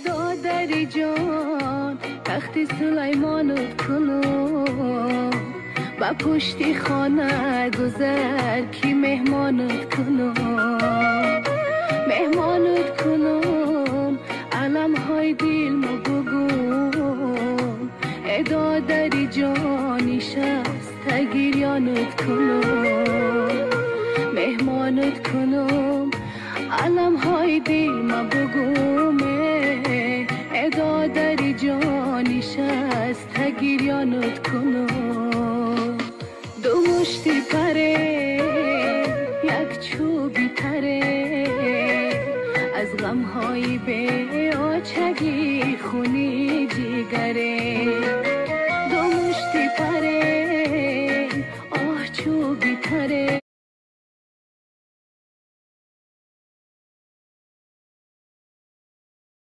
دادری جان تخت سلیمانت کنم با پشتی خانه گذر کی مهمانت کنم علم های دل ما بگم دادری جان نشست گریانت کنم مهمانت کنم علم های دل ما بگم دادری جان نشست گریانت کنم دو مشتی پره یک چوبی تره از غم های به آچگی خونی جگره